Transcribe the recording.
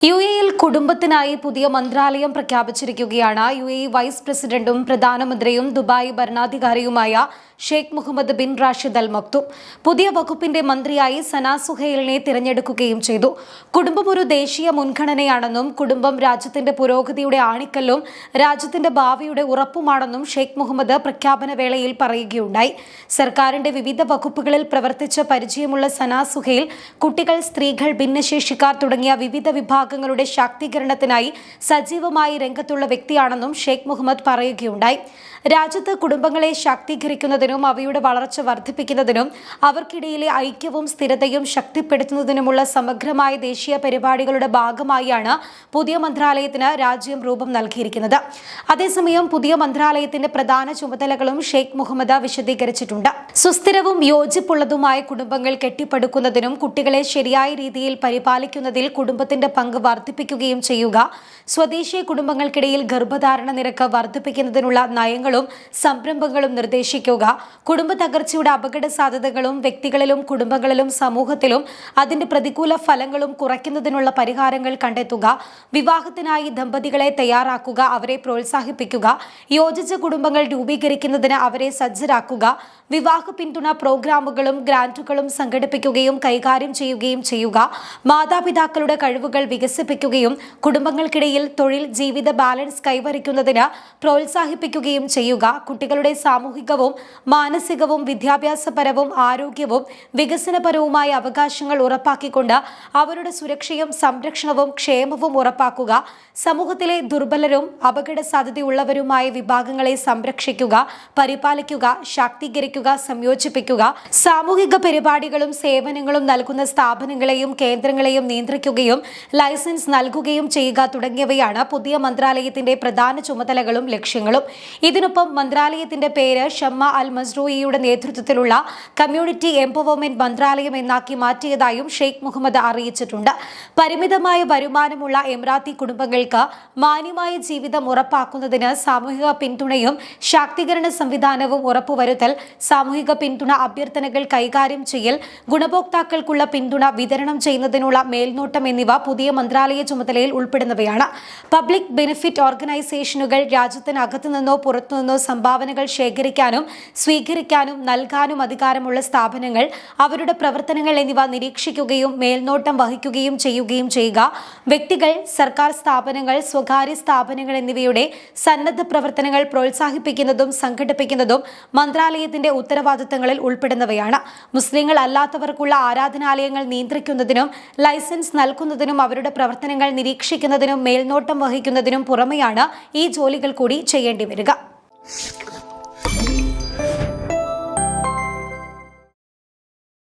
യുഎഇയിൽ കുടുംബത്തിനായി പുതിയ മന്ത്രാലയം പ്രഖ്യാപിച്ചിരിക്കുകയാണ്. യുഎഇ വൈസ് പ്രസിഡന്റും പ്രധാനമന്ത്രിയും ദുബായ് ഭരണാധികാരിയുമായ Sheikh Mohammed bin Rashid Al Maktoum പുതിയ വകുപ്പിന്റെ മന്ത്രിയായി സനാ സുഹൈലിനെ തിരഞ്ഞെടുക്കുകയും ചെയ്തു. കുടുംബം ഒരു ദേശീയ മുൻഗണനയാണെന്നും കുടുംബം രാജ്യത്തിന്റെ പുരോഗതിയുടെ ആണിക്കല്ലും രാജ്യത്തിന്റെ ഭാവിയുടെ ഉറപ്പുമാണെന്നും ഷെയ്ഖ് മുഹമ്മദ് പ്രഖ്യാപന വേളയിൽ പറയുകയുണ്ടായി. സർക്കാരിന്റെ വിവിധ വകുപ്പുകളിൽ പ്രവർത്തിച്ച പരിചയമുള്ള സനാ സുഹൈൽ കുട്ടികൾ, സ്ത്രീകൾ, ഭിന്നശേഷിക്കാർ തുടങ്ങിയ വിവിധ വിഭാഗങ്ങളുടെ ശാക്തീകരണത്തിനായി സജീവമായി രംഗത്തുള്ള വ്യക്തിയാണെന്നും ഷെയ്ഖ് മുഹമ്മദ് പറയുകയുണ്ടായി. രാജ്യത്ത് കുടുംബങ്ങളെ ശാക്തീകരിക്കുന്നതിനും അവയുടെ വളർച്ച വർദ്ധിപ്പിക്കുന്നതിനും അവർക്കിടയിലെ ഐക്യവും സ്ഥിരതയും ശക്തിപ്പെടുത്തുന്നതിനുമുള്ള സമഗ്രമായ ദേശീയ പരിപാടികളുടെ ഭാഗമായാണ് പുതിയ മന്ത്രാലയത്തിന് രാജ്യം രൂപം നൽകിയിരിക്കുന്നത്. അതേസമയം പുതിയ മന്ത്രാലയത്തിന്റെ പ്രധാന ചുമതലകളും ഷെയ്ഖ് മുഹമ്മദ് വിശദീകരിച്ചിട്ടുണ്ട്. സുസ്ഥിരവും യോജിപ്പുള്ളതുമായ കുടുംബങ്ങൾ കെട്ടിപ്പടുക്കുന്നതിനും കുട്ടികളെ ശരിയായ രീതിയിൽ പരിപാലിക്കുന്നതിൽ കുടുംബത്തിന്റെ പങ്ക് വർദ്ധിപ്പിക്കുകയും ചെയ്യുക, സ്വദേശീയ കുടുംബങ്ങൾക്കിടയിൽ ഗർഭധാരണ നിരക്ക് വർദ്ധിപ്പിക്കുന്നതിനുള്ള നയങ്ങളും സംരംഭങ്ങളും നിർദ്ദേശിക്കുക, കുടുംബ തകർച്ചയുടെ അപകട സാധ്യതകളും വ്യക്തികളിലും കുടുംബങ്ങളിലും സമൂഹത്തിലും അതിന്റെ പ്രതികൂല ഫലങ്ങളും കുറയ്ക്കുന്നതിനുള്ള പരിഹാരങ്ങൾ കണ്ടെത്തുക, വിവാഹത്തിനായി ദമ്പതികളെ തയ്യാറാക്കുക, അവരെ പ്രോത്സാഹിപ്പിക്കുക, യോജിച്ച കുടുംബങ്ങൾ രൂപീകരിക്കുന്നതിന് അവരെ സജ്ജരാക്കുക, വിവാഹ പിന്തുണ പ്രോഗ്രാമുകളും ഗ്രാന്റുകളും സംഘടിപ്പിക്കുകയും കൈകാര്യം ചെയ്യുകയും ചെയ്യുക, മാതാപിതാക്കളുടെ കഴിവുകൾ വികസിപ്പിക്കുകയും കുടുംബങ്ങൾക്കിടയിൽ തൊഴിൽ ജീവിത ബാലൻസ് കൈവരിക്കുന്നതിന് പ്രോത്സാഹിപ്പിക്കുകയും ചെയ്യുക, കുട്ടികളുടെ സാമൂഹികവും മാനസികവും വിദ്യാഭ്യാസപരവും ആരോഗ്യവും വികസനപരവുമായ അവകാശങ്ങൾ ഉറപ്പാക്കിക്കൊണ്ട് അവരുടെ സുരക്ഷയും സംരക്ഷണവും ക്ഷേമവും ഉറപ്പാക്കുക, സമൂഹത്തിലെ ദുർബലരും അപകട സാധ്യതയുള്ളവരുമായ വിഭാഗങ്ങളെ സംരക്ഷിക്കുക, പരിപാലിക്കുക, ശാക്തീകരിക്കുക, സംയോജിപ്പിക്കുക, സാമൂഹിക പരിപാടികളും സേവനങ്ങളും നൽകുന്ന സ്ഥാപനങ്ങളെയും കേന്ദ്രങ്ങളെയും നിയന്ത്രിക്കുകയും ലൈസൻസ് നൽകുകയും ചെയ്യുക തുടങ്ങിയവയാണ് പുതിയ മന്ത്രാലയത്തിന്റെ പ്രധാന ചുമതലകളും ലക്ഷ്യങ്ങളും. ഇതിനൊപ്പം മന്ത്രാലയത്തിന്റെ പേര് ഷമ്മ അൽ മസ്റൂയിയുടെ നേതൃത്വത്തിലുള്ള കമ്മ്യൂണിറ്റി എംപവർമെന്റ് മന്ത്രാലയം എന്നാക്കി മാറ്റിയതായും ഷെയ്ഖ് മുഹമ്മദ് അറിയിച്ചിട്ടുണ്ട്. പരിമിതമായ വരുമാനമുള്ള എമിറാത്തി കുടുംബങ്ങൾക്ക് മാന്യമായ ജീവിതം ഉറപ്പാക്കുന്നതിന് സാമൂഹിക പിന്തുണയും ശാക്തീകരണ സംവിധാനവും ഉറപ്പുവരുത്തൽ, സാമൂഹിക പിന്തുണ അഭ്യർത്ഥനകൾ കൈകാര്യം ചെയ്യൽ, ഗുണഭോക്താക്കൾക്കുള്ള പിന്തുണ വിതരണം ചെയ്യുന്നതിനുള്ള മേൽനോട്ടം എന്നിവ പുതിയ മന്ത്രാലയ ചുമതലയിൽ ഉൾപ്പെടുന്നവയാണ്. പബ്ലിക് ബെനിഫിറ്റ് ഓർഗനൈസേഷനുകൾ രാജ്യത്തിനകത്തു നിന്നോ പുറത്തുനിന്നോ സംഭാവനകൾ ശേഖരിക്കാനും സ്വീകരിക്കാനും നൽകാനും അധികാരമുള്ള സ്ഥാപനങ്ങൾ, അവരുടെ പ്രവർത്തനങ്ങൾ എന്നിവ നിരീക്ഷിക്കുകയും മേൽനോട്ടം വഹിക്കുകയും ചെയ്യുക. വ്യക്തികൾ, സർക്കാർ സ്ഥാപനങ്ങൾ, സ്വകാര്യ സ്ഥാപനങ്ങൾ എന്നിവയുടെ സന്നദ്ധ പ്രവർത്തനങ്ങൾ പ്രോത്സാഹിപ്പിക്കുന്നതും സംഘടിപ്പിക്കുന്നതും മന്ത്രാലയത്തിന്റെ ഉത്തരവാദിത്തങ്ങളിൽ ഉൾപ്പെടുന്നവയാണ്. മുസ്ലിങ്ങൾ അല്ലാത്തവർക്കുള്ള ആരാധനാലയങ്ങൾ നിയന്ത്രിക്കുന്നതിനും ലൈസൻസ് നൽകുന്നതിനും അവരുടെ പ്രവർത്തനങ്ങൾ നിരീക്ഷിക്കുന്നതിനും മേൽനോട്ടം വഹിക്കുന്നതിനും പുറമെയാണ് ഈ ജോലികൾ കൂടി ചെയ്യേണ്ടി വരിക.